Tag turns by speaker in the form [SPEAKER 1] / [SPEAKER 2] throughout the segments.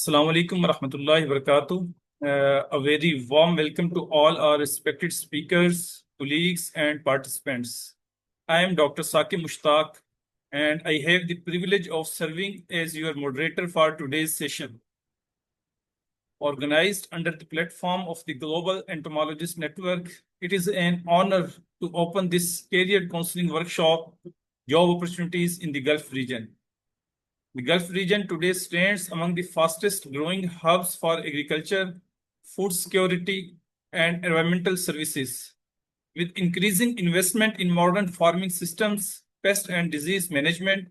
[SPEAKER 1] Assalamu alaikum warahmatullahi wabarakatuh. A very warm welcome to all our respected speakers, colleagues, and participants. I am Dr. Saqib Mushtaq, and I have the privilege of serving as your moderator for today's session. Organized under the platform of the Global Entomologist Network, it is an honor to open this career counseling workshop, Job Opportunities in the Gulf region. The Gulf region today stands among the fastest growing hubs for agriculture, food security, and environmental services. With increasing investment in modern farming systems, pest and disease management,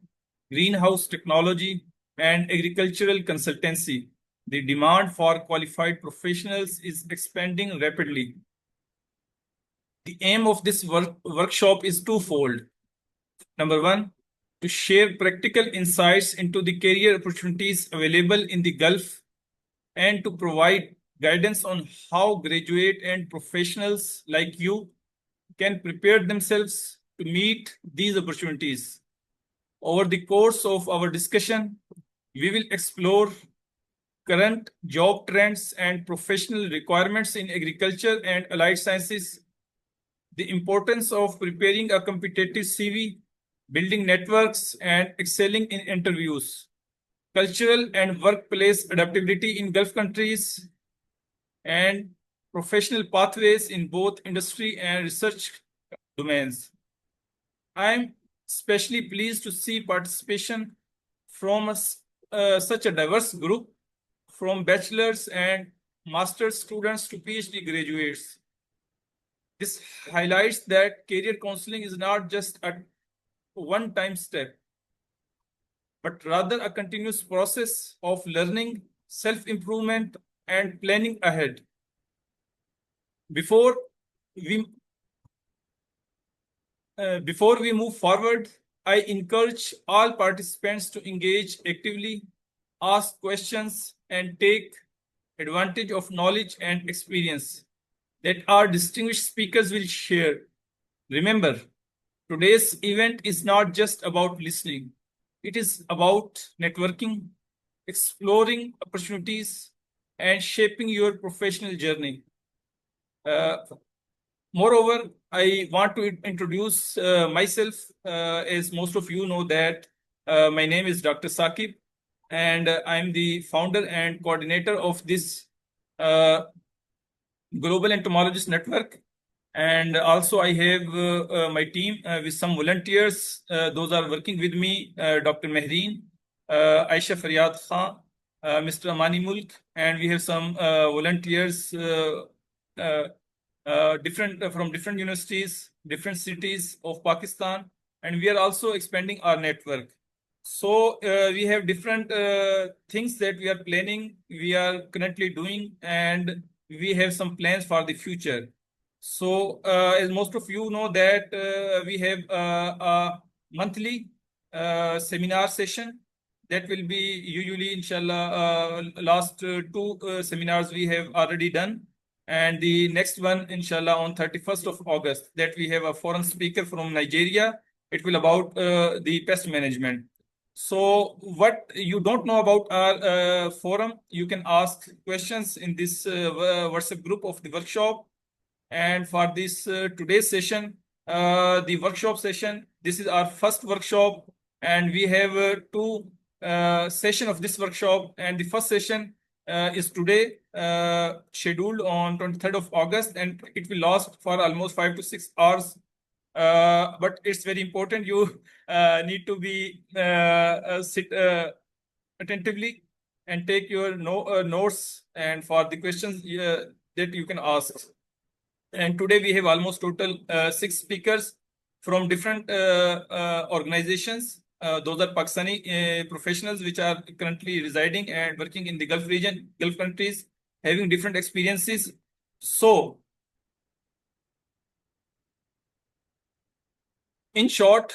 [SPEAKER 1] greenhouse technology, and agricultural consultancy, the demand for qualified professionals is expanding rapidly. The aim of this workshop is twofold. Number one, to share practical insights into the career opportunities available in the Gulf and to provide guidance on how graduate and professionals like you can prepare themselves to meet these opportunities. Over the course of our discussion, we will explore current job trends and professional requirements in agriculture and allied sciences, the importance of preparing a competitive CV, building networks, and excelling in interviews, cultural and workplace adaptability in Gulf countries, and professional pathways in both industry and research domains. I am especially pleased to see participation from such a diverse group, from bachelor's and master's students to PhD graduates. This highlights that career counseling is not just a one-time step, but rather a continuous process of learning, self-improvement, and planning ahead. Before we move forward, I encourage all participants to engage actively, ask questions, and take advantage of knowledge and experience that our distinguished speakers will share. Remember, today's event is not just about listening. It is about networking, exploring opportunities, and shaping your professional journey. Moreover, I want to introduce myself. As most of you know that my name is Dr. Saqib, and I'm the founder and coordinator of this Global Entomologist Network. And also I have my team with some volunteers. Those are working with me, Dr. Mehreen, Aisha Faryad Khan, Mr. Amani Mulk, and we have some volunteers from different universities, different cities of Pakistan, and we are also expanding our network. So we have different things that we are planning, we are currently doing, and we have some plans for the future. So as most of you know that we have a monthly seminar session that will be usually, inshallah, last two seminars we have already done. And the next one, inshallah, on 31st of August, that we have a foreign speaker from Nigeria. It will about the pest management. So what you don't know about our forum, you can ask questions in this WhatsApp group of the workshop. And for this today's session, the workshop session, this is our first workshop, and we have two sessions of this workshop. And the first session is today, scheduled on 23rd of August, and it will last for almost 5 to 6 hours. But it's very important you need to be sit attentively and take your notes and for the questions that you can ask. And today we have almost total 6 speakers from different organizations. Those are Pakistani professionals which are currently residing and working in the Gulf region, Gulf countries, having different experiences. So, in short,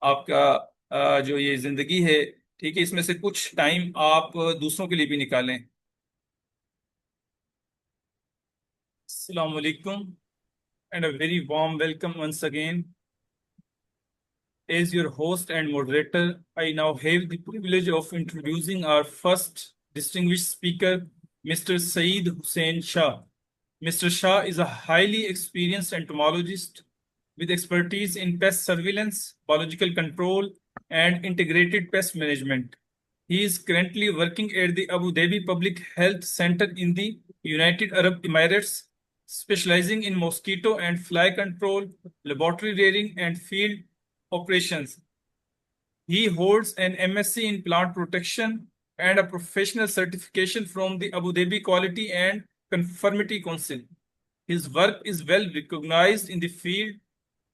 [SPEAKER 1] آپ کا جو یہ زندگی ہے، ٹھیک ہے، اس میں سے کچھ ٹائم آپ دوسروں کے لیے بھی نکالیں. السلام علیکم and a very warm welcome once again. As your host and moderator, I now have the privilege of introducing our first distinguished speaker, Mr. Saeed Hussain Shah. Mr. Shah is a highly experienced entomologist with expertise in pest surveillance, biological control, and integrated pest management. He is currently working at the Abu Dhabi Public Health Center in the United Arab Emirates, specializing in mosquito and fly control, laboratory rearing, and field operations. He holds an MSc in plant protection and a professional certification from the Abu Dhabi Quality and Conformity Council. His work is well recognized in the field,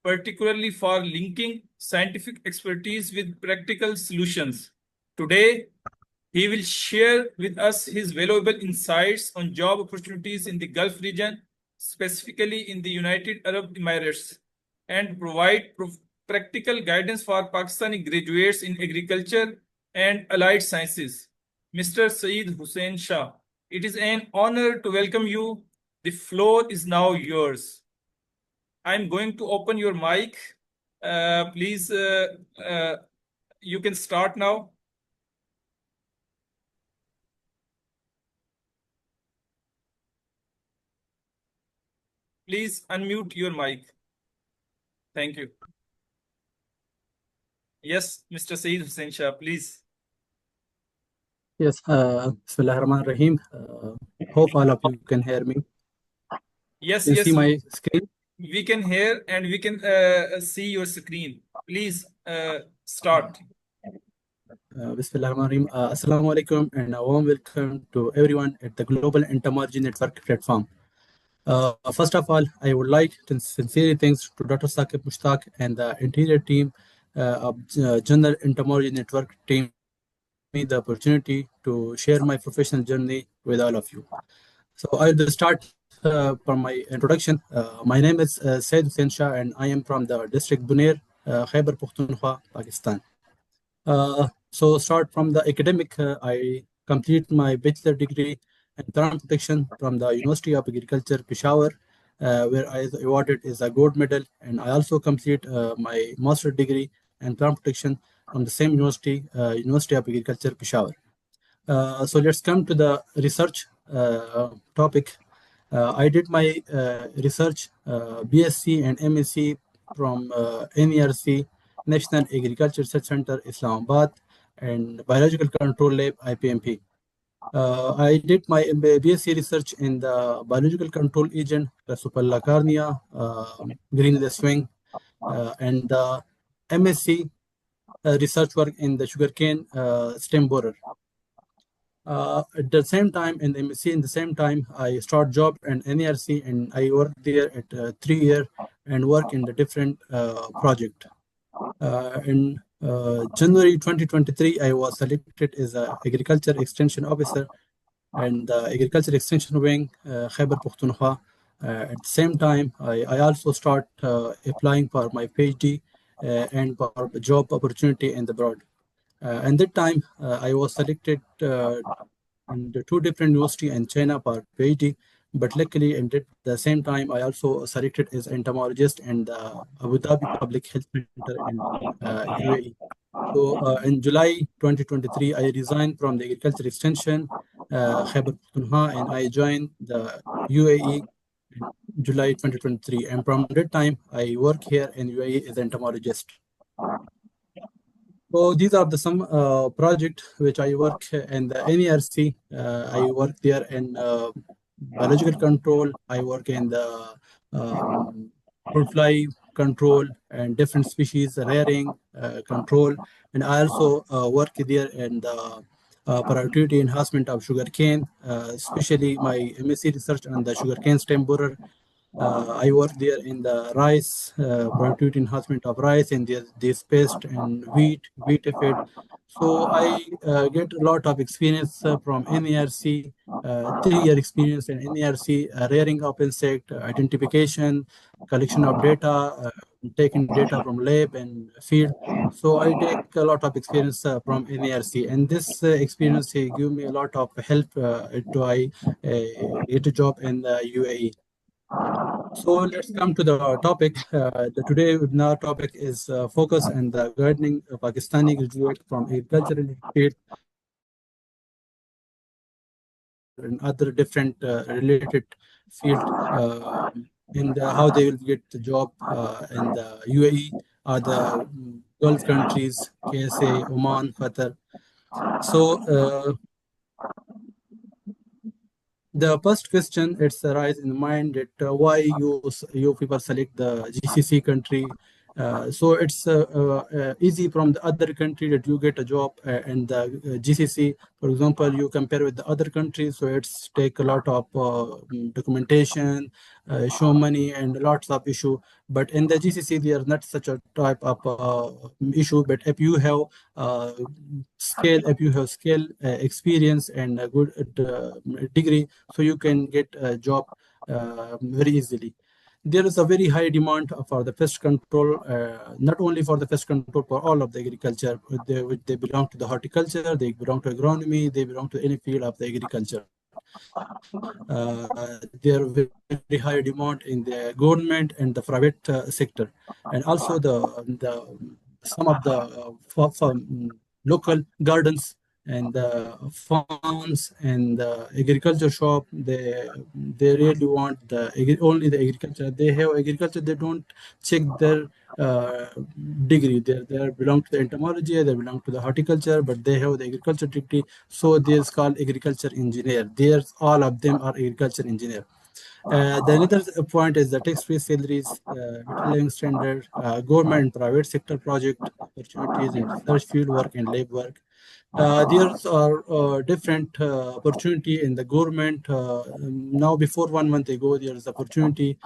[SPEAKER 1] particularly for linking scientific expertise with practical solutions. Today, he will share with us his valuable insights on job opportunities in the Gulf region, specifically in the United Arab Emirates, and provide practical guidance for Pakistani graduates in agriculture and allied sciences. Mr. Saeed Hussain Shah, it is an honor to welcome you. The floor is now yours. I'm going to open your mic. Please, you can start now. Please unmute your mic. Thank you. Yes, Mr. Saeed Hussain Shah, please.
[SPEAKER 2] Yes, Bismillah ar-Rahman ar-Rahim. Hope all of you can hear me.
[SPEAKER 1] Yes,
[SPEAKER 2] Can you
[SPEAKER 1] yes,
[SPEAKER 2] see my screen?
[SPEAKER 1] we can hear and we can see your screen. Please start.
[SPEAKER 2] Bismillah ar-Rahman ar-Rahim. Assalamu alaikum and a warm welcome to everyone at the Global Entomology Network platform. First of all, I would like to sincerely thanks to Dr. Saqib Mushtaq and the entire team of General Entomology Network team me the opportunity to share my professional journey with all of you. So I will start from my introduction. My name is Said Hussain Shah and I am from the district Bunair, Khyber Pakhtunkhwa, Pakistan. So start from the academic, I complete my bachelor degree in plant protection from the University of Agriculture, Peshawar, where I was awarded as a gold medal. And I also complete my master degree in plant protection from the same university, University of Agriculture, Peshawar. So let's come to the research topic. I did my research BSc and MSc from NERC, National Agriculture Research Center, Islamabad, and Biological Control Lab, IPMP. I did my BSc research in the biological control agent, Rhizopella carnea, green lacewing, and the MSc research work in the sugarcane stem borer. At the same time, in the MSc, in the same time, I start job in NERC and I work there at 3 years and work in the different project. In January 2023, I was selected as an agriculture extension officer and the agriculture extension wing, Khyber Pakhtunkhwa. At the same time, I also start applying for my PhD and for job opportunity in the abroad. And that time, I was selected in the 2 different universities in China for PhD. But luckily, at the same time, I also selected as entomologist in the Abu Dhabi Public Health Center in UAE. So in July 2023, I resigned from the agriculture extension, Khyber Pakhtunkhwa, and I joined the UAE in July 2023. And from that time, I work here in UAE as an entomologist. So these are the some project which I work in the NERC. I work there in biological control. I work in the fruit fly control and different species rearing control, and I also work there in the productivity enhancement of sugarcane, especially my MSc research on the sugarcane stem borer. I work there in the rice, productivity enhancement of rice and this pest and wheat aphid. So I get a lot of experience from NERC, 3-year experience in NERC, rearing of insect, identification, collection of data, taking data from lab and field. So I take a lot of experience from NARC, and this experience give me a lot of help to I get a job in the UAE. So let's come to the topic. The today webinar topic is focus on the gardening Pakistani graduate from agricultural field and other different related field in the how they will get the job in the UAE or the Gulf countries, KSA, Oman, Qatar. So the first question it's arise in mind that why you people select the GCC country. So it's easy from the other country that you get a job in the GCC. For example, you compare with the other countries, so it's take a lot of documentation, show money, and lots of issue. But in the GCC, there is not such a type of issue. But if you have skill, experience, and a good degree, so you can get a job very easily. There is a very high demand for the pest control, not only for the pest control, for all of the agriculture. They belong to the horticulture, they belong to agronomy, they belong to any field of the agriculture. There are very high demand in the government and the private sector, and also the some of the local gardens and the farms and the agriculture shop. They really want only the agriculture. They have agriculture. They don't check their degree. They belong to the entomology. They belong to the horticulture, but they have the agriculture degree. So there's called agriculture engineer. There's all of them are agriculture engineer. The another point is the tax-free salaries, better living standard, government and private sector project opportunities in research field work and lab work. There are different opportunity in the government. Now, before 1 month ago, there is opportunity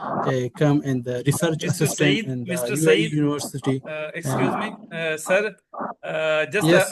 [SPEAKER 2] come in the research
[SPEAKER 1] Mr.
[SPEAKER 2] assistant
[SPEAKER 1] Saeed,
[SPEAKER 2] in the
[SPEAKER 1] Mr.
[SPEAKER 2] UAE
[SPEAKER 1] Saeed,
[SPEAKER 2] University.
[SPEAKER 1] excuse me, sir,
[SPEAKER 2] Yes.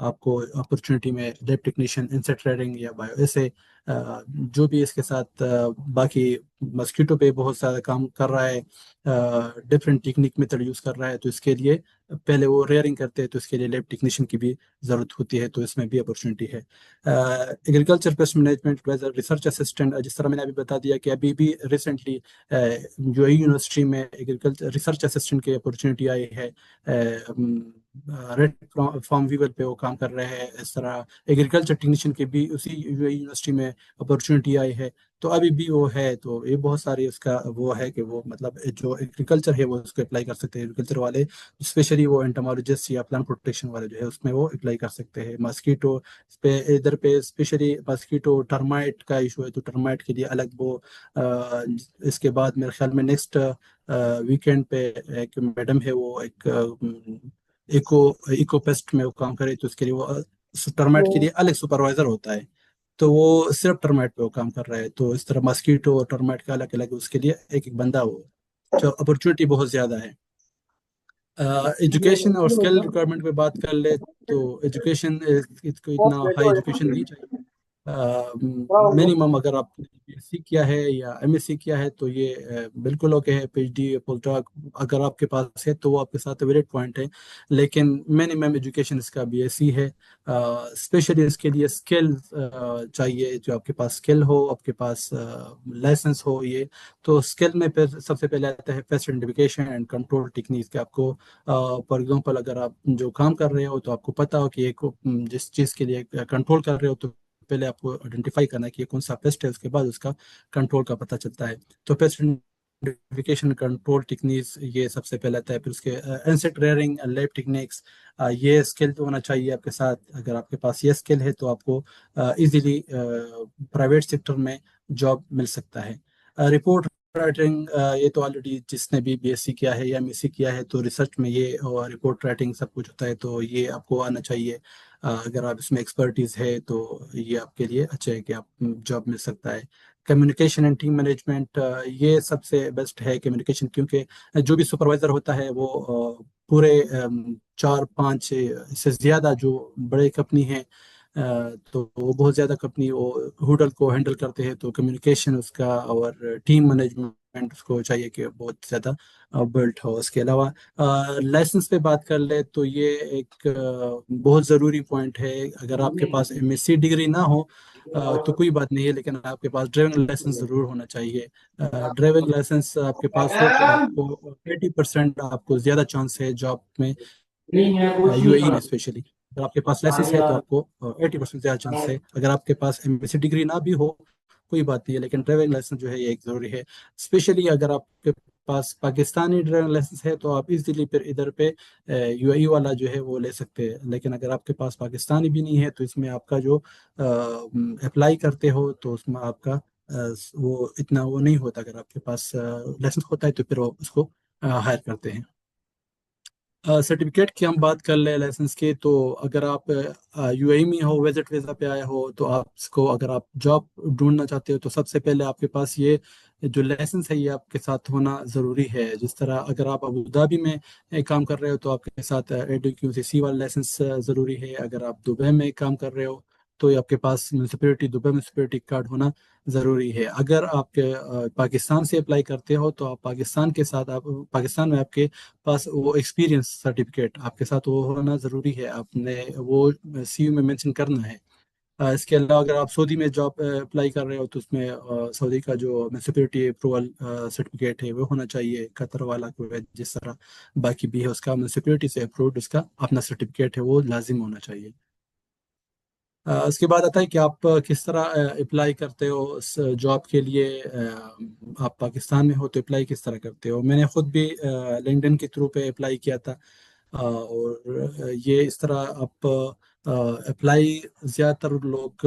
[SPEAKER 2] آپ کو opportunity میں lab technician insect trading یا bio ایسے جو بھی اس کے ساتھ باقی مسکیٹو پہ بہت زیادہ کام کر رہا ہے، ڈفرینٹ ٹیکنیک میتھڈ یوز کر رہا ہے، تو اس کے لیے پہلے وہ ریئرنگ کرتے ہیں تو اس کے لیے لیب ٹیکنیشین کی بھی ضرورت ہوتی ہے، تو اس میں بھی اپرچونیٹی ہے۔ Agriculture paste management as a research assistant, جس طرح میں نے ابھی بتا دیا کہ ابھی بھی ریسنٹلی جو ہے یونیورسٹی میں ایگریکلچر ریسرچ اسسٹنٹ کی اپرچونیٹی آئی ہے، ریڈ فارم ویور پہ وہ کام کر رہے ہیں، اس طرح ایگریکلچر ٹیکنیشین کی بھی اسی یونیورسٹی میں اپرچونیٹی آئی ہے، تو ابھی بھی وہ ہے، تو یہ بہت ساری اس کا وہ ہے کہ وہ مطلب جو ایگریکلچر ہے وہ اس کو اپلائی کر سکتے ہیں ایگریکلچر والے، اسپیشلی وہ انٹامالوجسٹ یا پلانٹ پروٹیکشن والے جو ہے اس میں وہ اپلائی کر سکتے ہیں۔ ماسکیٹو پہ ادھر پہ اسپیشلی ماسکیٹو ٹرمائٹ کا ایشو ہے، تو ٹرمائٹ کے لیے الگ وہ اس کے بعد میرے خیال میں نیکسٹ ویکینڈ پہ ایک میڈم ہے، وہ ایک ایکو پیسٹ میں وہ کام کرے، تو اس کے لیے وہ ٹرمائٹ کے لیے الگ سپروائزر ہوتا ہے، تو وہ صرف ٹرمائٹ پہ وہ کام کر رہا ہے، تو اس طرح ماسکیٹو اور ٹرمائٹ کا الگ الگ اس کے لیے ایک ایک بندہ ہو، جو اپرچونیٹی بہت زیادہ ہے۔ ایجوکیشن اور اسکل ریکوائرمنٹ پہ بات کر لے تو ایجوکیشن کو اتنا ہائی ایجوکیشن نہیں چاہیے، منیمم اگر آپ نے بی ایس سی کیا ہے یا ایم ایس سی کیا ہے تو یہ بالکل اوکے ہے، پی ایچ ڈی پوسٹ ڈاک اگر آپ کے پاس ہے تو وہ آپ کے ساتھ ویلڈ پوائنٹ ہے، لیکن منیمم ایجوکیشن اس کا بی ایس سی ہے۔ اسپیشلی اس کے لیے اسکل چاہیے، جو آپ کے پاس اسکل ہو، آپ کے پاس لائسنس ہو، یہ تو اسکل میں پھر سب سے پہلے آتا ہے face identification and control technique, کہ آپ کو فار ایگزامپل اگر آپ جو کام کر رہے ہو تو آپ کو پتا ہو کہ ایک جس چیز کے لیے کنٹرول کر رہے ہو تو پہلے آپ کو آئیڈینٹیفائی کرنا ہے کہ یہ کون سا پیسٹ ہے، اس کے بعد اس کا کنٹرول کا پتہ چلتا ہے، تو پیسٹ آئیڈینٹیفیکیشن کنٹرول ٹیکنیکس یہ سب سے پہلے آتا ہے۔ پھر اس کے انسیکٹ ریئرنگ لیب ٹیکنیکس، یہ اسکل ہونا چاہیے آپ کے ساتھ، اگر آپ کے پاس یہ اسکل ہے تو آپ کو ایزیلی پرائیویٹ سیکٹر میں جاب مل سکتا ہے۔ رپورٹ رائٹنگ، یہ تو آلریڈی جس نے بھی بی ایس سی کیا ہے یا ایم ایس سی کیا ہے تو ریسرچ میں یہ رپورٹ رائٹنگ سب کچھ ہوتا ہے، تو یہ آپ کو آنا چاہیے، اگر آپ اس میں ایکسپرٹیز ہے تو یہ آپ کے لیے اچھا ہے کہ آپ جاب مل سکتا ہے۔ کمیونیکیشن اینڈ ٹیم مینجمنٹ، یہ سب سے بیسٹ ہے کمیونیکیشن، کیونکہ جو بھی سپروائزر ہوتا ہے وہ پورے 4-5 سے زیادہ جو بڑے کمپنی ہیں تو وہ بہت زیادہ کمپنی وہ ہوڈل کو ہینڈل کرتے ہیں، تو کمیونیکیشن اس کا اور ٹیم مینجمنٹ اس کو چاہیے کہ بہت زیادہ بلٹ ہو۔ اس کے علاوہ لائسنس پہ بات کر لے تو یہ ایک بہت ضروری پوائنٹ ہے، اگر آپ کے پاس ایم ایس سی ڈگری نہ ہو تو کوئی بات نہیں ہے، لیکن آپ کے پاس ڈرائیونگ لائسنس ضرور ہونا چاہیے۔ ڈرائیونگ لائسنس آپ کے پاس ہو تو آپ کو 80% آپ کو زیادہ چانس ہے جاب میں، یو اے ای میں اسپیشلی اگر آپ کے پاس لائسنس ہے تو آپ کو 80% زیادہ چانس ہے، اگر آپ کے پاس ایم ایس سی ڈگری نہ بھی ہو کوئی بات نہیں ہے، لیکن ڈرائیونگ لائسنس جو ہے یہ ایک ضروری ہے، اسپیشلی اگر آپ کے پاس پاکستانی ڈرائیونگ لائسنس ہے تو آپ ایزیلی پھر ادھر پہ یو اے ای والا جو ہے وہ لے سکتے ہیں، لیکن اگر آپ کے پاس پاکستانی بھی نہیں ہے تو اس میں آپ کا جو اپلائی کرتے ہو تو اس میں آپ کا وہ اتنا وہ نہیں ہوتا، اگر آپ کے پاس لائسنس ہوتا ہے تو پھر وہ اس کو ہائر کرتے ہیں۔ سرٹیفکیٹ کی ہم بات کر لیں لائسنس کے، تو اگر آپ یو اے میں ہو، وزٹ ویزا پہ آئے ہو تو آپ اس کو اگر آپ جاب ڈھونڈنا چاہتے ہو تو سب سے پہلے آپ کے پاس یہ جو لائسنس ہے یہ آپ کے ساتھ ہونا ضروری ہے، جس طرح اگر آپ ابو دھابی میں کام کر رہے ہو تو آپ کے ساتھ ADQCC والا لائسنس ضروری ہے، اگر آپ دبئی میں کام کر رہے ہو تو آپ کے پاس دبئی میونسپلٹی کارڈ ہونا ضروری ہے، اگر آپ کے پاکستان سے اپلائی کرتے ہو تو آپ پاکستان کے ساتھ پاکستان میں آپ کے پاس وہ ایکسپیرینس سرٹیفکیٹ آپ کے ساتھ وہ ہونا ضروری ہے، آپ نے وہ سی یو میں مینشن کرنا ہے۔ اس کے علاوہ اگر آپ سعودی میں جاب اپلائی کر رہے ہو تو اس میں سعودی کا جو میونسپلٹی اپروول سرٹیفکیٹ ہے وہ ہونا چاہیے، قطر والا کو جس طرح باقی بھی ہے اس کا میونسپلٹی سے اپروڈ اس کا اپنا سرٹیفکیٹ ہے وہ لازم ہونا چاہیے۔ اس کے بعد آتا ہے کہ آپ کس طرح اپلائی کرتے ہو اس جاب کے لیے، آپ پاکستان میں ہو تو اپلائی کس طرح کرتے ہو؟ میں نے خود بھی لنکڈن کے تھرو پہ اپلائی کیا تھا، اور یہ اس طرح آپ اپلائی زیادہ تر لوگ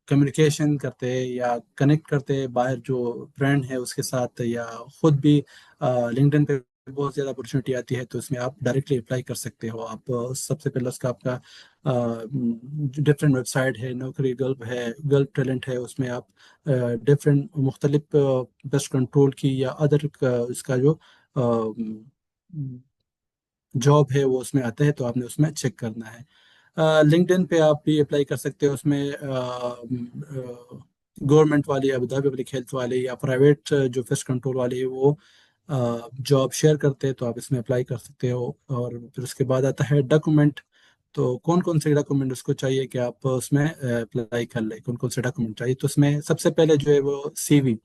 [SPEAKER 2] کمیونیکیشن کرتے ہیں یا کنیکٹ کرتے ہیں باہر جو برانڈ ہے اس کے ساتھ، یا خود بھی لنکڈن پہ بہت زیادہ اپرچونیٹی آتی ہے تو اس میں آپ ڈائریکٹلی اپلائی کر سکتے ہو۔ آپ سب سے پہلے اس کا آپ کا ڈفرینٹ ویب سائٹ ہے، نوکری گلف ٹیلنٹ ہے، اس میں آپ ڈفرینٹ مختلف بیسٹ کنٹرول کی یا ادر اس کا جو جاب ہے وہ اس میں آتا ہے، تو آپ نے اس میں چیک کرنا ہے۔ LinkedIn پہ آپ بھی اپلائی کر سکتے ہو. اس میں گورنمنٹ والے، ابو ظہبی پبلک ہیلتھ والے یا پرائیویٹ جو پیسٹ کنٹرول والے ہیں وہ جاب شیئر کرتے ہیں، تو آپ اس میں اپلائی کر سکتے ہو. اور پھر اس کے بعد آتا ہے ڈاکومنٹ. تو کون کون سے ڈاکومنٹ اس کو چاہیے کہ آپ اس میں اپلائی کر لیں، کون کون سے ڈاکومنٹ چاہیے. تو اس میں سب سے پہلے جو ہے وہ سی وی.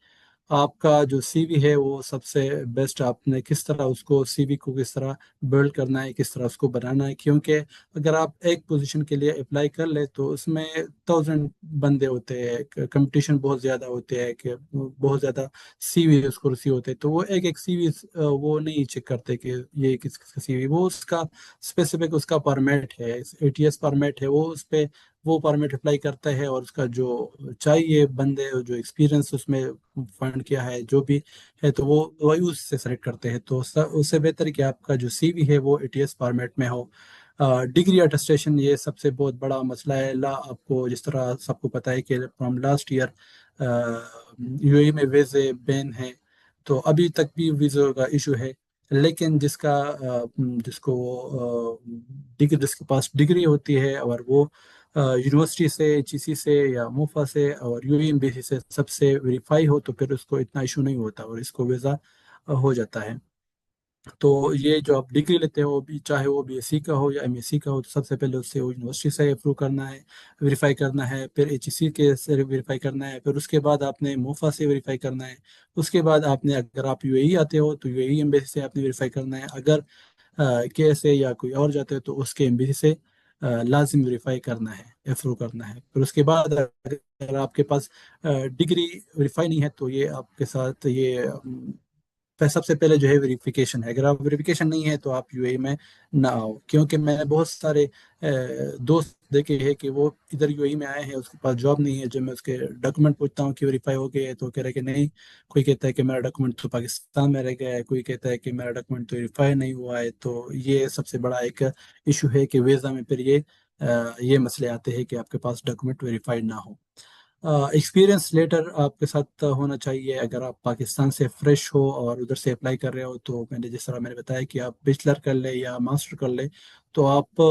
[SPEAKER 2] آپ کا جو سی وی ہے وہ سب سے بیسٹ. آپ نے کس طرح اس کو سی وی کو کس طرح بلڈ کرنا ہے، کس طرح اس کو بنانا ہے. کیونکہ اگر آپ ایک پوزیشن کے لیے اپلائی کر لیں تو اس میں 1000 بندے ہوتے ہیں، کمپٹیشن بہت زیادہ ہوتے ہیں، کہ بہت زیادہ سی وی اس کو رسی ہوتے ہیں. تو وہ ایک سی وی وہ نہیں چیک کرتے کہ یہ کس کس کا سی وی. وہ اس کا اسپیسیفک اس کا فارمیٹ ہے، ATS فارمیٹ ہے، وہ اس پہ وہ فارمیٹ اپلائی کرتا ہے. اور اس کا جو چاہیے بندے جو ایکسپیرینس اس میں فائنڈ کیا ہے جو بھی ہے، تو وہ وہی اس سے سلیکٹ کرتے ہیں. تو اس سے بہتر ہے کہ آپ کا جو سی وی ہے وہ ATS فارمیٹ میں ہو. ڈگری اٹسٹیشن یہ سب سے بہت بڑا مسئلہ ہے. آپ کو جس طرح سب کو پتہ ہے کہ فرام لاسٹ ایئر UAE میں ویزے بین ہیں، تو ابھی تک بھی ویزا کا ایشو ہے. لیکن جس کو ڈگری، جس کے پاس ڈگری ہوتی ہے اور وہ یونیورسٹی سے، GC سے یا موفا سے اور UAE سے سب سے ویریفائی ہو، تو پھر اس کو اتنا ایشو نہیں ہوتا اور اس کو ویزا ہو جاتا ہے. تو یہ جو آپ ڈگری لیتے ہو، چاہے وہ BSc کا ہو یا MSc کا ہو، تو سب سے پہلے اس سے وہ یونیورسٹی سے اپروو کرنا ہے، ویریفائی کرنا ہے. پھر HEC کے سے ویریفائی کرنا ہے. پھر اس کے بعد آپ نے موفا سے ویریفائی کرنا ہے. اس کے بعد آپ نے، اگر آپ UAE آتے ہو تو UAE ایمبیسی سے آپ نے ویریفائی کرنا ہے. اگر KSA یا کوئی اور جاتے ہو تو اس کے ایمبیسی سے لازم ویریفائی کرنا ہے، اپروو کرنا ہے. پھر اس کے بعد اگر آپ کے پاس ڈگری ویریفائی نہیں ہے تو یہ آپ کے ساتھ یہ سب سے پہلے جو ہے ویریفیکیشن ہے. اگر آپ ویریفیکیشن نہیں ہے تو آپ UAE میں نہ آؤ. کیونکہ میں نے بہت سارے دوست دیکھے ہیں کہ وہ ادھر UAE میں آئے ہیں، اس کے پاس جاب نہیں ہے. جب میں اس کے ڈاکومنٹ پوچھتا ہوں کہ ویریفائی ہو گئے تو کہہ رہے کہ نہیں. کوئی کہتا ہے کہ میرا ڈاکومنٹ تو پاکستان میں رہ گیا ہے، کوئی کہتا ہے کہ میرا ڈاکومنٹ تو ویریفائی نہیں ہوا ہے. تو یہ سب سے بڑا ایک ایشو ہے کہ ویزا میں پھر یہ مسئلے آتے ہیں کہ آپ کے پاس ڈاکومنٹ ویریفائڈ نہ ہو. ایکسپیرینس لیٹر آپ کے ساتھ ہونا چاہیے. اگر آپ پاکستان سے فریش ہو اور ادھر سے اپلائی کر رہے ہو، تو جس طرح میں نے بتایا کہ آپ بیچلر کر لیں یا ماسٹر کر لیں، تو آپ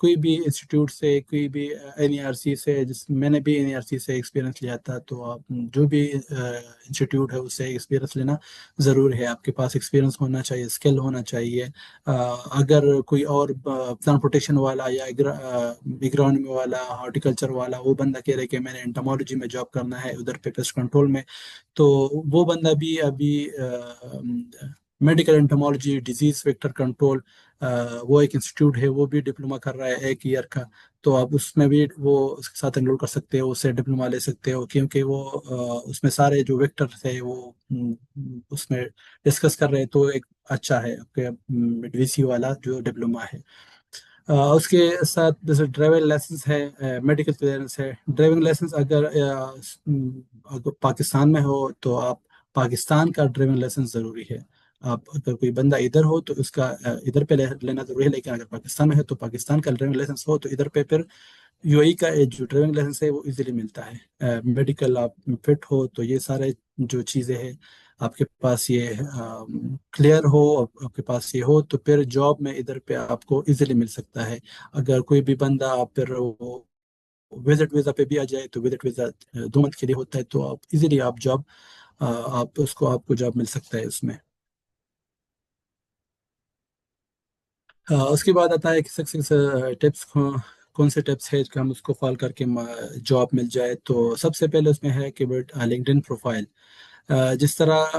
[SPEAKER 2] کوئی بھی انسٹیٹیوٹ سے، کوئی بھی NERC سے، میں نے بھی NERC سے ایکسپیرینس لیا تھا. تو آپ جو بھی انسٹیٹیوٹ ہے اس سے ایکسپیرینس لینا ضرور ہے. آپ کے پاس ایکسپیرینس ہونا چاہیے، اسکل ہونا چاہیے. اگر کوئی اور پلانٹ پروٹیکشن والا یا اگرونومی والا، ہارٹیکلچر والا وہ بندہ کہہ رہے کہ میں نے انٹمالوجی میں جاب کرنا ہے ادھر پہ پیسٹ کنٹرول میں، تو وہ بندہ بھی ابھی میڈیکل انٹمالوجی، ڈیزیز ویکٹر کنٹرول، وہ ایک انسٹیٹیوٹ ہے، وہ بھی ڈپلوما کر رہا ہے 1 ایئر کا. تو آپ اس میں بھی وہ اس کے ساتھ انرول کر سکتے ہو، اس سے ڈپلوما لے سکتے ہو. کیونکہ وہ اس میں سارے جو ویکٹر تھے وہ اس میں ڈسکس کر رہے. تو ایک اچھا ہے آپ کے VC والا جو ڈپلوما ہے. اس کے ساتھ جیسے ڈرائیونگ لائسنس ہے، میڈیکل کلیئرنس ہے. ڈرائیونگ لائسنس اگر پاکستان میں ہو تو آپ پاکستان کا ڈرائیونگ لائسنس ضروری ہے. آپ اگر کوئی بندہ ادھر ہو تو اس کا ادھر پہ لینا ضروری ہے. لیکن اگر پاکستان میں ہے تو پاکستان کا ڈرائیونگ لائسنس ہو تو ادھر پہ پھر UAE کا جو ڈرائیونگ لائسنس ہے وہ ایزیلی ملتا ہے. میڈیکل آپ فٹ ہو تو یہ سارے جو چیزیں ہیں آپ کے پاس یہ کلیئر ہو، آپ کے پاس یہ ہو، تو پھر جاب میں ادھر پہ آپ کو ایزیلی مل سکتا ہے. اگر کوئی بھی بندہ پھر وزٹ ویزا پہ بھی آ جائے تو وزٹ ویزا 2 منتھ کے لیے ہوتا ہے، تو آپ ایزیلی آپ جاب آپ کو جاب مل سکتا ہے اس میں. اس کے بعد آتا ہے کہ سکسیس ٹپس. کون سے ٹپس ہے کہ ہم اس کو فالو کر کے جاب مل جائے. تو سب سے پہلے اس میں ہے کہ LinkedIn پروفائل. جس طرح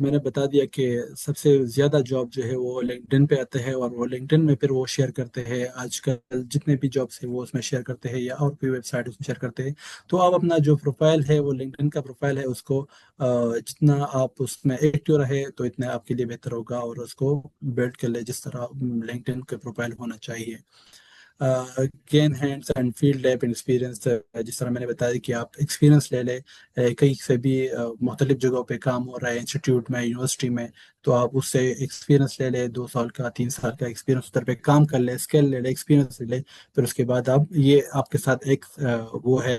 [SPEAKER 2] میں نے بتا دیا کہ سب سے زیادہ جاب جو ہے وہ LinkedIn پہ آتے ہیں، اور وہ LinkedIn میں پھر وہ شیئر کرتے ہیں. آج کل جتنے بھی جابس ہیں وہ اس میں شیئر کرتے ہیں، یا اور کوئی ویب سائٹ اس میں شیئر کرتے ہیں. تو آپ اپنا جو پروفائل ہے وہ LinkedIn کا پروفائل ہے، اس کو جتنا آپ اس میں ایکٹیو رہے تو اتنا آپ کے لیے بہتر ہوگا. اور اس کو بلڈ کر لے جس طرح LinkedIn کا پروفائل ہونا چاہیے. Gain hands and field lab experience. جس طرح میں نے بتایا کہ آپ ایکسپیرینس لے لیں، کہیں سے بھی مختلف جگہوں پہ کام ہو رہا ہے، انسٹیٹیوٹ میں، یونیورسٹی میں، تو آپ اس سے ایکسپیرینس لے لیں. 2 سال کا، 3 سال کا ایکسپیرینس ادھر پہ کام کر لیں، اسکل لے لیں، ایکسپیرینس لے لیں. پھر اس کے بعد آپ یہ آپ کے ساتھ ایک وہ ہے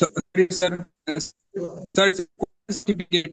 [SPEAKER 3] so, sorry, sir. Sorry, sir. Certificate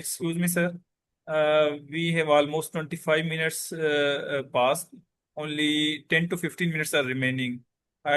[SPEAKER 1] excuse me, sir. We have almost 25 minutes passed. Only 10 to 15 minutes are remaining. I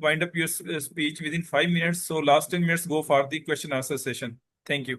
[SPEAKER 1] wind up your speech within 5 minutes. So last 10 minutes go for the question answer session. Thank you.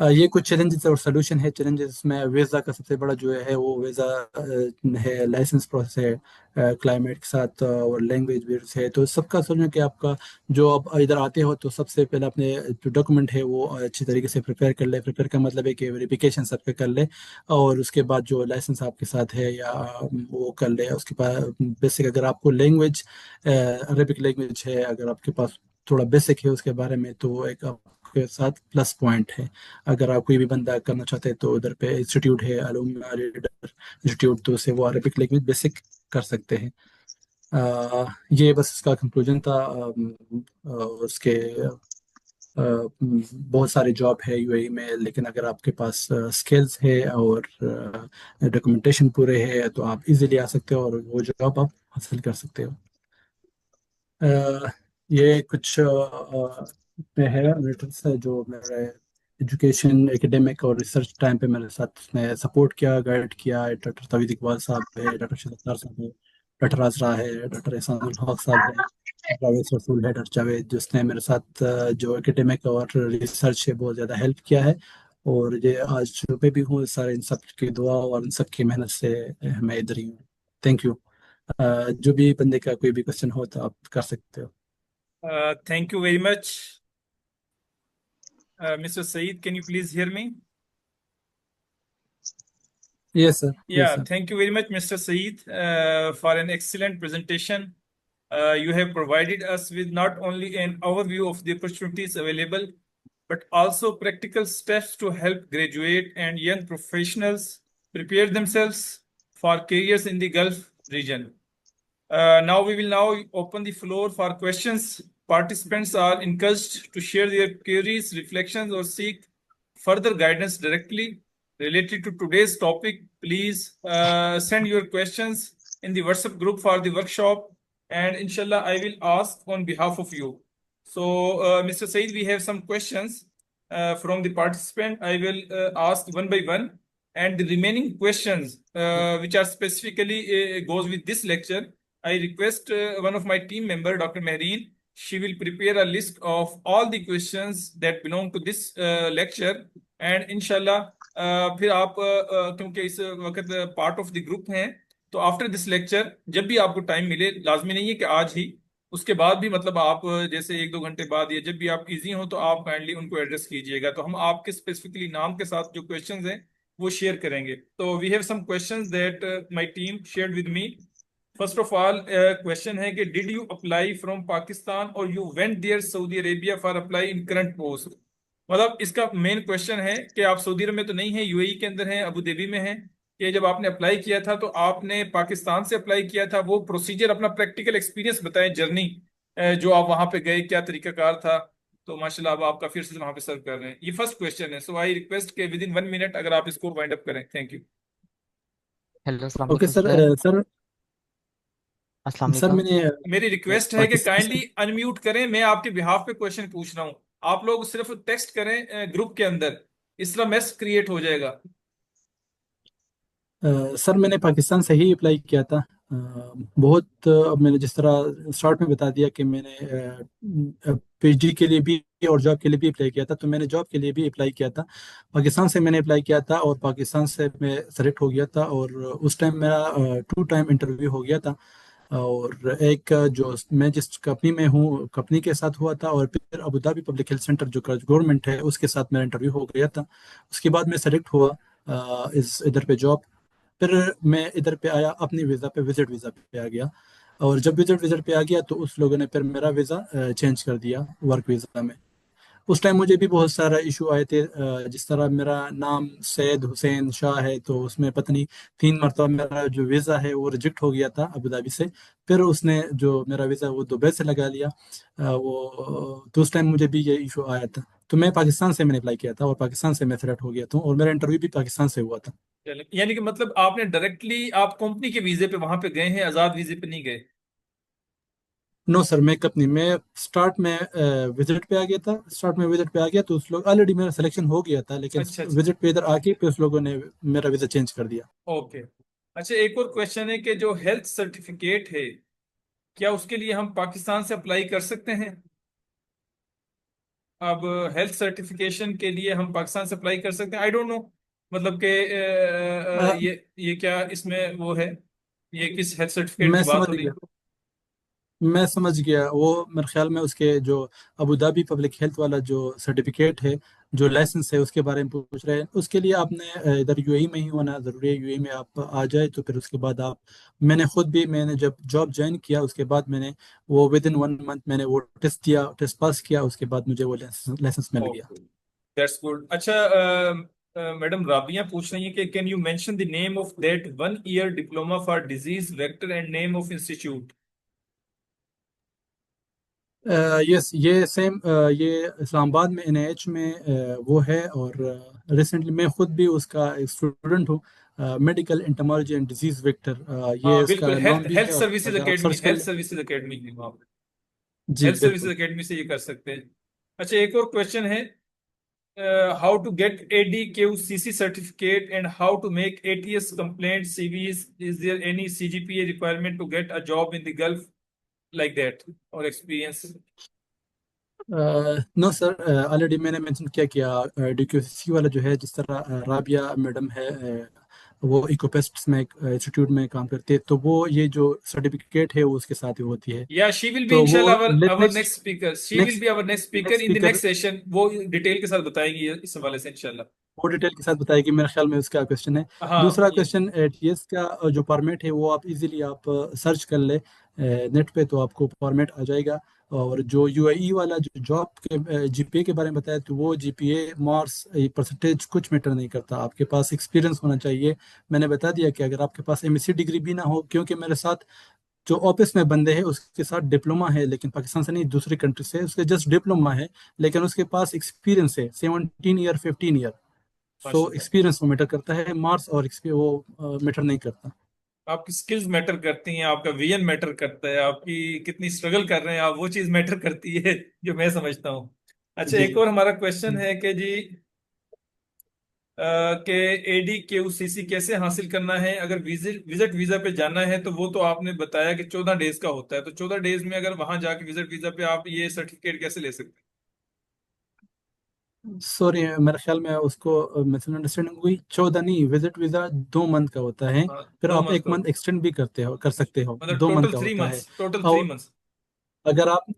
[SPEAKER 2] یہ کچھ challenges اور solution ہے. Challenges میں visa کا سب سے بڑا جو ہے وہ ویزا ہے, لائسنس پروسیس ہے, کلائمیٹ کے ساتھ, اور لینگویج بیرس ہے. تو سب کا سمجھو کہ آپ کا جو آپ ادھر آتے ہو تو سب سے پہلے اپنے جو ڈاکومنٹ ہے وہ اچھی طریقے سے پریپیئر کر لے. پریپیئر کا مطلب ہے کہ ویریفیکیشن سب کا کر لے, اور اس کے بعد جو لائسنس آپ کے ساتھ ہے یا وہ کر لے. اس کے بعد بیسک اگر آپ کو لینگویج عربک لینگویج ہے, اگر آپ کے پاس تھوڑا بیسک ہے اس کے بارے میں, تو وہ ایک آپ کے ساتھ پلس پوائنٹ ہے. اگر آپ کوئی بھی بندہ کرنا چاہتے ہیں تو ادھر پہ انسٹیٹیوٹ ہے, علومہ لیڈر انسٹیٹیوٹ, تو اسے وہ عربک لینگویج بیسک کر سکتے ہیں. یہ بس اس کا کنکلوژن تھا. اس کے بہت سارے جاب ہے یو اے میں, لیکن اگر آپ کے پاس اسکلز ہے اور ڈاکومنٹیشن پورے ہے تو آپ ایزیلی آ سکتے ہو اور وہ جاب آپ حاصل کر سکتے ہو. یہ کچھ ہے ریٹرنس ہے جو میرے ایجوکیشن ایکیڈیمک اور ریسرچ ٹائم پہ میرے ساتھ اس نے سپورٹ کیا, گائیڈ کیا. ڈاکٹر توحید اقبال صاحب ہے, ڈاکٹر شہید ستار صاحب ہے, ڈاکٹر عزرا ہے, ڈاکٹر احسان الحق صاحب ہے, جاوید رسول ہے, ڈاکٹر جاوید, جس نے میرے ساتھ جو ایکیڈیمک اور ریسرچ ہے بہت زیادہ ہیلپ کیا ہے. اور یہ آج پہ بھی ہوں سارے ان سب کی دعا اور ان سب کی محنت سے میں ادھر ہی ہوں. Thank you. جو بھی بندے کا کوئی بھی کوشچن ہو تو آپ کر سکتے ہو.
[SPEAKER 1] Thank you very much. Mr. Saeed, can you please hear me?
[SPEAKER 2] Yes, sir. Yes,
[SPEAKER 1] Yeah,
[SPEAKER 2] sir.
[SPEAKER 1] thank you very much, Mr. Saeed, for an excellent presentation. You have provided us with not only an overview of the opportunities available, but also practical steps to help graduate and young professionals prepare themselves for careers in the Gulf region. Now we will now open the floor for questions. Participants are encouraged to share their queries, reflections, or seek further guidance directly related to today's topic. Please send your questions in the WhatsApp group for the workshop, and inshallah I will ask on behalf of you. So Mr. Saeed, we have some questions from the participant. I will ask one by one, and the remaining questions which are specifically goes with this lecture, I request one of my team member, Dr. Mehreen, she will prepare a list of all the questions that belong to this lecture, and inshallah پھر آپ کیونکہ اس وقت part of the group ہیں, تو after this lecture جب بھی آپ کو ٹائم ملے, لازمی نہیں ہے کہ آج ہی, اس کے بعد بھی مطلب آپ جیسے 1-2 گھنٹے بعد یا جب بھی آپ ایزی ہوں تو آپ کائنڈلی ان کو ایڈریس کیجیے گا. تو ہم آپ کے اسپیسیفکلی نام کے ساتھ جو کویشچنز ہیں وہ شیئر کریں گے. تو we have some questions that my team shared with me. First of all question ہے کہ did you apply from Pakistan اور you went there Saudi Arabia for apply in current post. مطلب اس کا مین کویشچن ہے کہ آپ سعودی عرب میں تو نہیں ہیں, یو اے ای کے اندر ہیں, ابو دھابی میں ہیں, کہ جب آپ نے اپلائی کیا تھا تو آپ نے پاکستان سے اپلائی کیا تھا, وہ پروسیجر اپنا پریکٹیکل ایکسپیرینس بتائیں, جرنی جو آپ وہاں پہ گئے, کیا طریقہ کار تھا. تو ماشاء اللہ اب آپ کا پھر سے وہاں پہ سرو کر رہے ہیں. یہ فرسٹ کویشچن ہے. سو آئی ریکویسٹ کہ ود ان 1 منٹ اگر آپ اس کو وائنڈ اپ کریں. Thank you.
[SPEAKER 4] ہیلو السلام
[SPEAKER 2] اوکے
[SPEAKER 4] علیکم
[SPEAKER 2] سر.
[SPEAKER 4] سر.
[SPEAKER 2] سر
[SPEAKER 4] السلام
[SPEAKER 2] سر
[SPEAKER 4] علیکم.
[SPEAKER 2] میں نے
[SPEAKER 1] میری ریکویسٹ ہے کہ
[SPEAKER 2] پاکستان سے
[SPEAKER 1] کائنڈلی انمیوٹ کریں, میں آپ کے بہاف پہ کویشچن پوچھ رہا ہوں, آپ لوگ صرف ٹیکسٹ کریں گروپ کے اندر, اس طرح میس کریٹ ہو جائے گا.
[SPEAKER 2] سر میں نے پاکستان سے ہی اپلائی کیا تھا. بہت اب میں نے جس طرح اسٹارٹ میں بتا دیا کہ میں نے پی ایچ ڈی کے لیے بھی اور جاب کے لیے بھی اپلائی کیا تھا, تو میں نے جاب کے لیے بھی اپلائی کیا تھا. پاکستان سے میں نے اپلائی کیا تھا اور پاکستان سے میں سلیکٹ ہو گیا تھا, اور اس ٹائم میرا 2 ٹائم انٹرویو ہو گیا تھا. اور ایک جو میں جس کمپنی میں ہوں کمپنی کے ساتھ ہوا تھا, اور پھر Abu Dhabi public health centre جو گورنمنٹ ہے اس کے ساتھ میرا انٹرویو ہو گیا تھا. اس کے بعد میں سلیکٹ ہوا ادھر پہ جاب. پھر میں ادھر پہ آیا اپنی ویزا پہ, وزٹ ویزا پہ آ گیا, اور جب وزٹ پہ آ گیا تو اس لوگوں نے پھر میرا ویزا چینج کر دیا ورک ویزا میں. اس ٹائم مجھے بھی بہت سارا ایشو آئے تھے, جس طرح میرا نام سید حسین شاہ ہے, تو اس میں پتہ نہیں 3 مرتبہ میرا جو ویزا ہے وہ ریجیکٹ ہو گیا تھا ابو دھابی سے. پھر اس نے جو میرا ویزا وہ دبئی سے لگا لیا. تو اس ٹائم مجھے بھی یہ ایشو آیا تھا. تو میں پاکستان سے میں نے اپلائی کیا تھا, اور پاکستان سے میں سلیکٹ ہو گیا تھا, اور میرا انٹرویو بھی پاکستان سے ہوا تھا.
[SPEAKER 1] یعنی کہ مطلب آپ نے ڈائریکٹلی آپ کمپنی کے ویزے پہ وہاں پہ گئے ہیں, آزاد ویزے پہ نہیں گئے؟
[SPEAKER 2] نو سر, میں کب نہیں, میں اسٹارٹ میں وزٹ پہ آ گیا تھا. اسٹارٹ میں وزٹ پہ آ گیا تو اس لوگ آلریڈی میرا سلیکشن ہو گیا تھا, لیکن
[SPEAKER 1] اچھا اچھا,
[SPEAKER 2] وزٹ پہ ادھر آ کے پھر اس لوگوں نے میرا ویزا چینج کر دیا.
[SPEAKER 1] اوکے. اچھا, ایک اور کویشچن ہے کہ جو ہیلتھ سرٹیفکیٹ ہے, کیا اس کے لیے ہم پاکستان سے اپلائی کر سکتے ہیں؟ اب ہیلتھ سرٹیفکیشن کے لیے ہم پاکستان سے اپلائی کر سکتے ہیں؟ آئی ڈونٹ نو، مطلب کہ یہ کیا اس میں وہ ہے، یہ کس ہیلتھ سرٹیفکیٹ
[SPEAKER 2] میں
[SPEAKER 1] کی بات
[SPEAKER 2] سمجھ
[SPEAKER 1] ہو رہی
[SPEAKER 2] گیا
[SPEAKER 1] ہے؟
[SPEAKER 2] میں سمجھ گیا وہ میرے خیال میں اس کے جو ابو دھابی پبلک ہیلتھ والا جو سرٹیفکیٹ ہے، جو لائسنس ہے، اس کے بارے میں پوچھ رہے ہیں. اس کے لیے آپ نے ادھر یو اے میں ہی ہونا ضروری ہے. یو اے میں آپ آ جائے تو پھر اس کے بعد آپ، میں نے جب جاب جوائن کیا اس کے بعد میں نے وہ ود ان 1 منتھ میں نے وہ ٹیسٹ دیا، ٹیسٹ پاس کیا، اس کے بعد مجھے وہ لائسنس مل گیا.
[SPEAKER 1] That's good. اچھا میڈم رابعہ پوچھ رہی ہیں کہ can you mention the name of that 1 year diploma for disease vector and name of institute?
[SPEAKER 2] Yes, یہ سیم، یہ اسلام آباد میں NIH میں وہ ہے. اور ریسنٹلی میں خود بھی اس کا اسٹوڈنٹ ہوں. میڈیکل انٹمالوجی اینڈ ڈیزیز ویکٹر یہ
[SPEAKER 1] ہاں
[SPEAKER 2] اس کا
[SPEAKER 1] بالکل،
[SPEAKER 2] نام بھی
[SPEAKER 1] ہیلتھ
[SPEAKER 2] ہے. اور
[SPEAKER 1] سروسز
[SPEAKER 2] اگر آپ
[SPEAKER 1] اکیڈمی،
[SPEAKER 2] سرچ کر لیں.
[SPEAKER 1] کی وہاں پہ
[SPEAKER 2] جی
[SPEAKER 1] ہیلتھ سروسز
[SPEAKER 2] بالکل.
[SPEAKER 1] اکیڈمی سے یہ کر سکتے ہیں. اچھا ایک اور کوشچن ہے، how to get ADQCC certificate and how to make ATS compliant CVs. Is there any CGPA requirement to get a job in the Gulf like that or experience?
[SPEAKER 2] No sir, already میں نے mention کیا DQCC والا جو ہے، جس طرح Rabia madam ہے، وہ ایکوپیسٹس میں انسٹیٹیوٹ میں کام کرتے ہیں، تو وہ یہ جو سرٹیفکیٹ ہے وہ اس کے ساتھ ہی ہوتی ہے.
[SPEAKER 1] Yeah, she will be
[SPEAKER 2] تو وہ
[SPEAKER 1] inshallah our
[SPEAKER 2] next
[SPEAKER 1] next speaker. She will
[SPEAKER 2] next
[SPEAKER 1] be our next speaker
[SPEAKER 2] next
[SPEAKER 1] in the
[SPEAKER 2] speaker
[SPEAKER 1] next session. وہ ڈیٹیل کے ساتھ بتائیں گی اس حوالے سے انشاءاللہ.
[SPEAKER 2] وہ ڈیٹیل کے ساتھ بتائے گی. میرے خیال میں اس کا کوشچن ہے.
[SPEAKER 1] ہاں
[SPEAKER 2] دوسرا
[SPEAKER 1] یہ
[SPEAKER 2] کوشچن TS کا جو فارمیٹ ہے وہ آپ ایزیلی آپ سرچ کر لیں نیٹ پہ، تو آپ کو فارمیٹ آ جائے گا. اور جو UAE والا جو جاب کے GPA کے بارے میں بتایا، تو وہ GPA مارکس پرسنٹیج کچھ میٹر نہیں کرتا. آپ کے پاس ایکسپیرینس ہونا چاہیے. میں نے بتا دیا کہ اگر آپ کے پاس MSc ڈگری بھی نہ ہو، کیونکہ میرے ساتھ جو آفس میں بندے ہیں اس کے ساتھ ڈپلوما ہے، لیکن پاکستان سے نہیں، دوسری کنٹری سے، اس کے جسٹ ڈپلوما ہے، لیکن اس کے پاس ایکسپیرینس ہے 17 ایئر 15 ایئر. سو
[SPEAKER 1] ماشاء اللہ
[SPEAKER 2] ایکسپیرینس وہ میٹر کرتا ہے، مارکس اور وہ میٹر نہیں کرتا.
[SPEAKER 1] آپ کی سکلز میٹر کرتی ہیں، آپ کا ویژن میٹر کرتا ہے، آپ کی کتنی اسٹرگل کر رہے ہیں آپ، وہ چیز میٹر کرتی ہے جو میں سمجھتا ہوں. اچھا
[SPEAKER 2] جی
[SPEAKER 1] ایک اور ہمارا کوشچن ہے کہ جی کہ ADQCC کیسے حاصل کرنا ہے؟ اگر وزٹ ویزا پہ جانا ہے تو وہ تو آپ نے بتایا کہ 14 ڈیز کا ہوتا ہے، تو 14 ڈیز میں اگر وہاں جا کے وزٹ ویزا پہ آپ یہ سرٹیفکیٹ کیسے لے سکتے ہیں؟
[SPEAKER 2] سوری، میرے خیال میں اس کو مس انڈرسٹینڈنگ ہوئی. 14 نہیں، وزٹ ویزا 2 منتھ کا ہوتا ہے.
[SPEAKER 1] ہاں
[SPEAKER 2] پھر
[SPEAKER 1] 2
[SPEAKER 2] آپ
[SPEAKER 1] منتھ
[SPEAKER 2] ایک
[SPEAKER 1] کا
[SPEAKER 2] منتھ
[SPEAKER 1] ہوتا
[SPEAKER 2] ایکسٹینڈ بھی کر سکتے ہو.
[SPEAKER 1] ہے، مطلب
[SPEAKER 2] 2 منتھ
[SPEAKER 1] ٹوٹل
[SPEAKER 2] کا
[SPEAKER 1] 3
[SPEAKER 2] ہوتا ہے.
[SPEAKER 1] منتھس، ٹوٹل
[SPEAKER 2] اور
[SPEAKER 1] 3 منتھس.
[SPEAKER 2] اگر آپ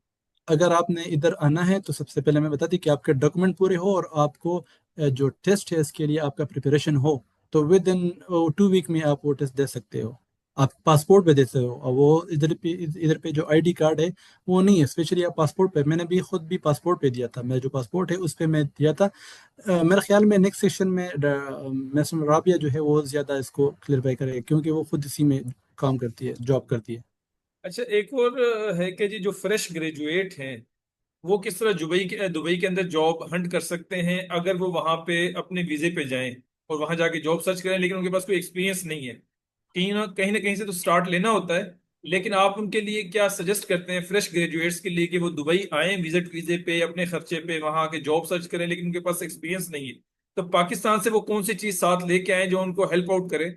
[SPEAKER 2] اگر آپ نے ادھر آنا ہے تو سب سے پہلے میں بتا دوں کہ آپ کے ڈاکومنٹ پورے ہو اور آپ کو جو ٹیسٹ ہے اس کے لیے آپ کا پریپریشن ہو، تو ود ان 2 ویک میں آپ وہ ٹیسٹ دے سکتے ہو. آپ پاسپورٹ پہ دیتے ہو، اور وہ ادھر پہ جو ID کارڈ ہے وہ نہیں ہے. اسپیشلی آپ پاسپورٹ پہ، میں نے بھی خود بھی پاسپورٹ پہ دیا تھا. میرا جو پاسپورٹ ہے اس پہ میں دیا تھا. میرے خیال میں نیکسٹ سیشن میں رابعہ جو ہے وہ زیادہ اس کو کلیئرفائی کرے گا، کیونکہ وہ خود اسی میں کام کرتی ہے، جاب کرتی ہے.
[SPEAKER 1] اچھا ایک اور ہے کہ جی جو فریش گریجویٹ ہیں وہ کس طرح دبئی کے اندر جاب ہنٹ کر سکتے ہیں اگر وہ وہاں پہ اپنے ویزے پہ جائیں اور وہاں جا کے جاب سرچ کریں، لیکن ان کے پاس کوئی ایکسپیرینس نہیں ہے؟ کہیں نہ کہیں سے تو سٹارٹ لینا ہوتا ہے، لیکن آپ ان کے لیے کیا سجیسٹ کرتے ہیں فریش گریجویٹس کے لیے کہ وہ دبئی آئیں وزٹ ویزے پہ اپنے خرچے پہ وہاں کے جاب سرچ کریں، لیکن ان کے پاس ایکسپیرینس نہیں ہے؟ تو پاکستان سے وہ کون سی چیز ساتھ لے کے آئیں جو ان کو ہیلپ آؤٹ کرے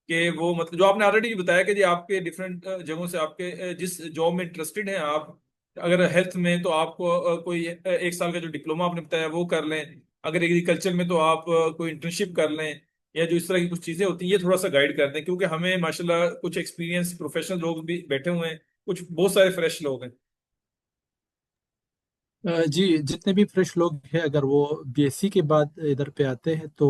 [SPEAKER 1] کہ وہ مطلب جو آپ نے آلریڈی بتایا کہ جی آپ کے ڈفرینٹ جگہوں سے آپ کے جس جاب میں انٹرسٹڈ ہیں آپ، اگر ہیلتھ میں تو آپ کو کوئی 1 سال کا جو ڈپلوما آپ نے بتایا وہ کر لیں، اگر ایگریکلچر میں تو آپ کوئی انٹرنشپ کر لیں، یا جو اس طرح کی کچھ چیزیں ہوتی ہیں یہ تھوڑا سا گائیڈ کر دیں، کیونکہ ہمیں ماشاءاللہ کچھ ایکسپیرینس پروفیشنل لوگ بھی بیٹھے ہوئے ہیں، کچھ بہت سارے فریش لوگ ہیں.
[SPEAKER 2] جی، جتنے بھی فریش لوگ ہیں اگر وہ BSc کے بعد ادھر پہ آتے ہیں تو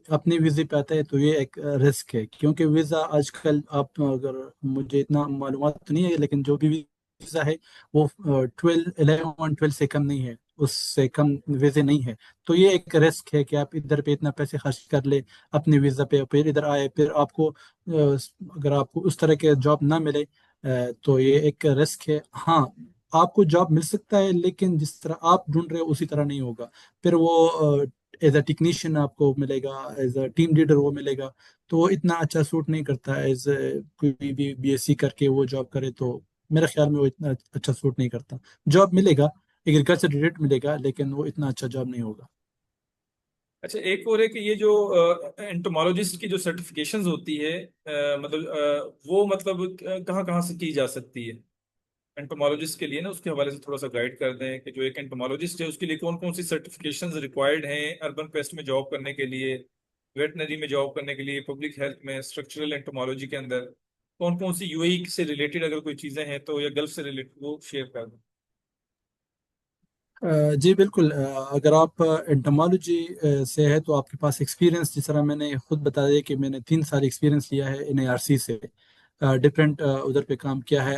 [SPEAKER 2] اپنے ویزے پہ آتے ہیں، تو یہ ایک رسک ہے. کیونکہ ویزا آج کل، آپ اگر، مجھے اتنا معلومات تو نہیں ہے، لیکن جو بھی ویزا ہے وہ 11 12 سے کم نہیں ہے، اس سے کم ویزے نہیں ہے. تو یہ ایک رسک ہے کہ آپ ادھر پہ اتنا پیسے خرچ کر لیں اپنے ویزا پہ، پھر ادھر آئے، پھر آپ کو اگر آپ کو اس طرح کے جاب نہ ملے، تو یہ ایک رسک ہے. ہاں، آپ کو جاب مل سکتا ہے، لیکن جس طرح آپ ڈھونڈ رہے ہو اسی طرح نہیں ہوگا. پھر وہ ایز اے ٹیکنیشین آپ کو ملے گا، ایز اے ٹیم لیڈر وہ ملے گا، تو وہ اتنا اچھا سوٹ نہیں کرتا. ایز کوئی بھی BSc کر کے وہ جاب کرے تو میرے خیال میں وہ اتنا اچھا سوٹ نہیں کرتا. جاب ملے گا، ایگریکلچر ریلیٹڈ ملے گا، لیکن وہ اتنا اچھا جاب نہیں ہوگا.
[SPEAKER 1] اچھا ایک اور ہے کہ یہ جو انٹومالوجسٹ کی جو سرٹیفکیشنز ہوتی ہے مطلب وہ مطلب کہاں کہاں سے کی جا سکتی ہے؟ انٹومالوجسٹ کے لیے نا اس کے حوالے سے تھوڑا سا گائیڈ کر دیں کہ جو ایک انٹومالوجسٹ ہے اس کے لیے کون کون سی سرٹیفکیشنز ریکوائرڈ ہیں اربن پیسٹ میں جاب کرنے کے لیے, ویٹنری میں جاب کرنے کے لیے, پبلک ہیلتھ میں, اسٹرکچرل انٹومالوجی کے اندر کون کون سی یو اے سے ریلیٹڈ اگر کوئی چیزیں ہیں تو, یا گلف سے ریلیٹڈ, وہ شیئر کر دیں.
[SPEAKER 2] جی بالکل. اگر آپ انٹمالوجی سے ہے تو آپ کے پاس ایکسپیرینس, جس طرح میں نے خود بتا دیا کہ میں نے 3 سال ایکسپیرینس لیا ہے NIRC سے, ڈفرینٹ ادھر پہ کام کیا ہے.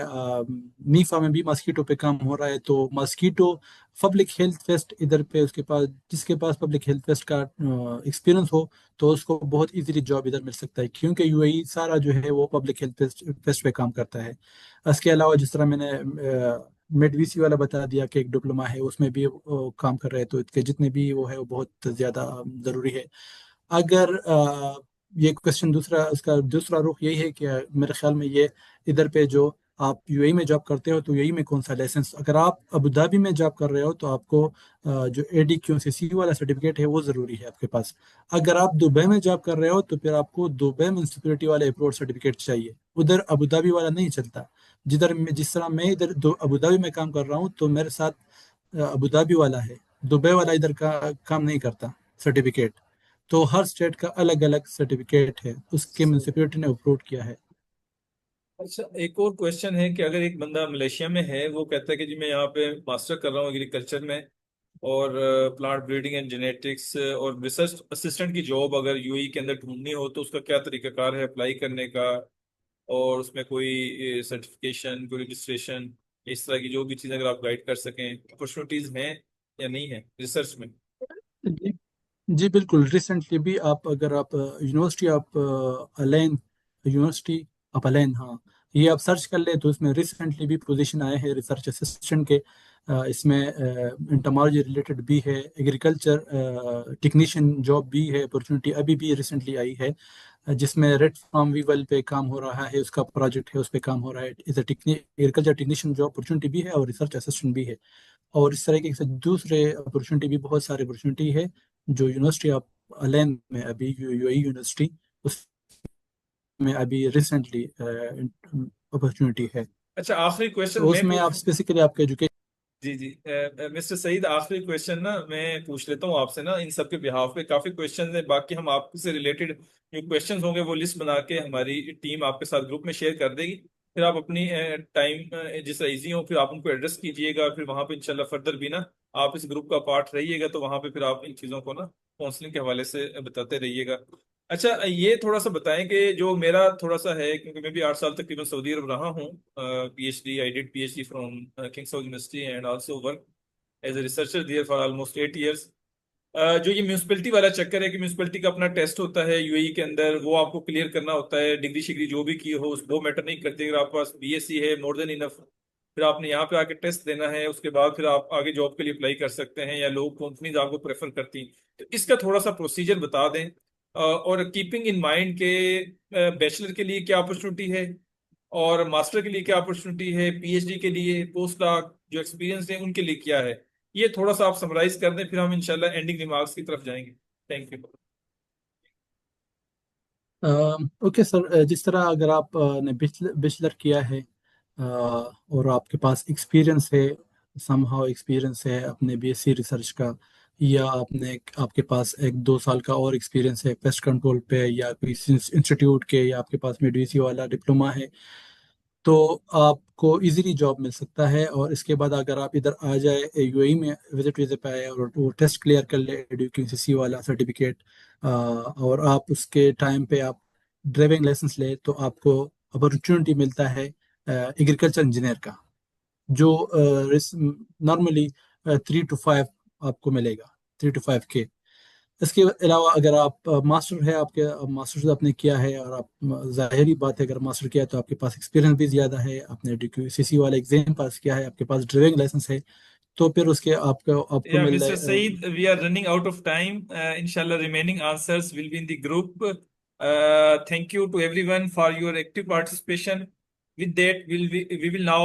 [SPEAKER 2] نیفا میں بھی ماسکیٹو پہ کام ہو رہا ہے, تو ماسکیٹو پبلک ہیلتھ فیسٹ ادھر پہ اس کے پاس, جس کے پاس پبلک ہیلتھ فیسٹ کا ایکسپیرینس ہو تو اس کو بہت ایزیلی جاب ادھر مل سکتا ہے, کیونکہ UAE سارا جو ہے وہ پبلک ہیلتھ فیسٹ پہ کام کرتا ہے. اس کے علاوہ جس طرح میں نے میڈ وی سی والا بتا دیا کہ ایک ڈپلوما ہے, اس میں بھی وہ کام کر رہے, تو اس کے جتنے بھی وہ ہے وہ بہت زیادہ ضروری ہے. اگر یہ کوشچن دوسرا, اس کا دوسرا رخ یہی ہے کہ میرے خیال میں یہ ادھر پہ جو آپ UAE میں جاب کرتے ہو تو UAE میں کون سا لائسنس, اگر آپ ابوظہبی میں جاب کر رہے ہو تو آپ کو جو ADQCC والا سرٹیفکیٹ ہے وہ ضروری ہے آپ کے پاس. اگر آپ دبئی میں جاب کر رہے ہو تو پھر آپ کو دبئی میں سیکورٹی والا اپروڈ سرٹیفکیٹ چاہیے, ادھر ابوظہبی والا نہیں چلتا. جس طرح میں ادھر ابوظہبی میں کام کر رہا ہوں تو میرے ساتھ ابوظہبی والا ہے, دبئی والا ادھر کا کام نہیں کرتا سرٹیفکیٹ. تو ہر اسٹیٹ کا الگ الگ سرٹیفکیٹ ہے, اس کے میونسپلٹی نے اپروڈ کیا ہے.
[SPEAKER 1] اچھا, ایک اور کویشچن ہے کہ اگر ایک بندہ ملیشیا میں ہے, وہ کہتا ہے کہ جی میں یہاں پہ ماسٹر کر رہا ہوں ایگریکلچر میں, اور پلانٹ بریڈنگ اینڈ جینیٹکس اور ریسرچ اسسٹنٹ کی جاب اگر UAE کے اندر ڈھونڈنی ہو تو اس کا کیا طریقہ کار ہے اپلائی کرنے کا, اور اس میں کوئی سرٹیفکیشن, کوئی رجسٹریشن, اس طرح کی جو بھی چیزیں اگر آپ گائیڈ کر سکیں, اپرچونیٹیز ہیں یا نہیں ہیں ریسرچ میں.
[SPEAKER 2] جی جی بالکل. ریسنٹلی بھی اگر آپ یونیورسٹی آف الین, یونیورسٹی آف الین, ہاں یہ آپ سرچ کر لیں تو اس میں ریسنٹلی بھی پوزیشن آئے ہیں ریسرچ اسسٹنٹ کے. اس میں انٹمالوجی ریلیٹڈ بھی ہے, ایگریکلچر ٹیکنیشین جاب بھی ہے, اپرچونیٹی ابھی بھی ریسنٹلی آئی ہے, جس میں ریڈ فارم ویول پہ کام ہو رہا ہے, اس کا پروجیکٹ ہے, اس پہ کام ہو رہا ہے. ایگریکلچر ٹیکنیشین جاب اپرچونیٹی بھی ہے اور ریسرچ اسسٹنٹ بھی ہے. اور اس طرح سے دوسرے اپرچونیٹی بھی بہت سارے اپرچونیٹی ہے جو یونیورسٹی آف الین میں ابھی UAE یونیورسٹی, اس میں ابھی ریسنٹلی اپرچونیٹی ہے.
[SPEAKER 1] اچھا, آخری کویشچن
[SPEAKER 2] تو اس میں آپ اسپیسیکلی آپ کے ایجوکیشن.
[SPEAKER 1] جی مسٹر سعید, آخری کویشچن نا میں پوچھ لیتا ہوں آپ سے نا, ان سب کے بہاف پہ کافی کویشچنز ہیں, باقی ہم آپ سے ریلیٹڈ جو کویشچنز ہوں گے وہ لسٹ بنا کے ہماری ٹیم آپ کے ساتھ گروپ میں شیئر کر دے گی, پھر آپ اپنی ٹائم جس طرح ایزی ہو پھر آپ ان کو ایڈریس کیجیے گا, پھر وہاں پہ انشاءاللہ فردر بھی نا آپ اس گروپ کا پارٹ رہیے گا, تو وہاں پہ پھر آپ ان چیزوں کو نا کاؤنسلنگ کے حوالے سے بتاتے رہیے گا. اچھا, یہ تھوڑا سا بتائیں کہ جو میرا تھوڑا سا ہے, کیونکہ میں بھی 8 سال تقریباً سعودی عرب رہا ہوں, PhD, I did PhD from King's University and also work as a researcher there for almost 8 years. جو یہ میونسپلٹی والا چکر ہے کہ میونسپلٹی کا اپنا ٹیسٹ ہوتا ہے UAE کے اندر, وہ آپ کو کلیئر کرنا ہوتا ہے, ڈگری شگری جو بھی کی ہو وہ میٹر نہیں کرتی, اگر آپ پاس BSc ہے مور دین انف, پھر آپ نے یہاں پہ آ کے ٹیسٹ دینا ہے, اس کے بعد پھر آپ آگے جاب کے لیے اپلائی کر سکتے ہیں, یا لوگ کمپنیز آپ کو پریفر کرتی ہیں. تو اس کا تھوڑا سا پروسیجر بتا دیں, اور کیپنگ ان مائنڈ کہ بیچلر کے لیے کیا اپرچونیٹی ہے, اور ماسٹر کے لیے کیا اپرچونیٹی ہے, PhD کے لیے, پوسٹ ڈاک جو ایکسپیرینس ہیں ان کے لیے کیا ہے, یہ تھوڑا سا آپ سمرائز کر دیں, پھر ہم انشاءاللہ اینڈنگ ریمارکس کی طرف جائیں گے. Thank you.
[SPEAKER 2] اوکے سر, جس طرح اگر آپ نے بیچلر کیا ہے اور آپ کے پاس ایکسپیرینس ہے, سم ہاؤ ایکسپیرینس ہے اپنے BSc ریسرچ کا, یا آپ کے پاس 1-2 سال کا اور ایکسپیرینس ہے پیسٹ کنٹرول پہ, یا کوئی انسٹیٹیوٹ کے, یا آپ کے پاس میڈویسی والا ڈپلوما ہے, تو آپ کو ایزیلی جاب مل سکتا ہے. اور اس کے بعد اگر آپ ادھر آ جائے UAE میں وزٹ ویزے پہ آئے اور وہ ٹیسٹ کلیئر کر لے ADQCC والا سرٹیفکیٹ, اور آپ اس کے ٹائم پہ آپ ڈرائیونگ لائسنس لے, تو آپ کو اپرچونیٹی ملتا ہے ایگریکلچر انجینئر کا, جو نارملی 3 to 5 آپ کو ملے گا, 3 to 5K. اس کے علاوہ اگر آپ ماسٹر ہے, آپ کے ماسٹر آپ نے کیا ہے, اور آپ ظاہری بات ہے اگر ماسٹر کیا ہے تو آپ کے پاس ایکسپیرینس بھی زیادہ ہے, آپ نے DQCC والا ایگزام پاس کیا ہے, آپ کے پاس ڈرائیونگ لائسنس ہے, تو پھر اس کے آپ کو
[SPEAKER 1] Yeah,
[SPEAKER 2] مل
[SPEAKER 1] Mr.
[SPEAKER 2] رہا
[SPEAKER 1] Saeed, we are running out of time. Inshallah, remaining answers will be in the group. Thank you to everyone for your active participation. With that, we will now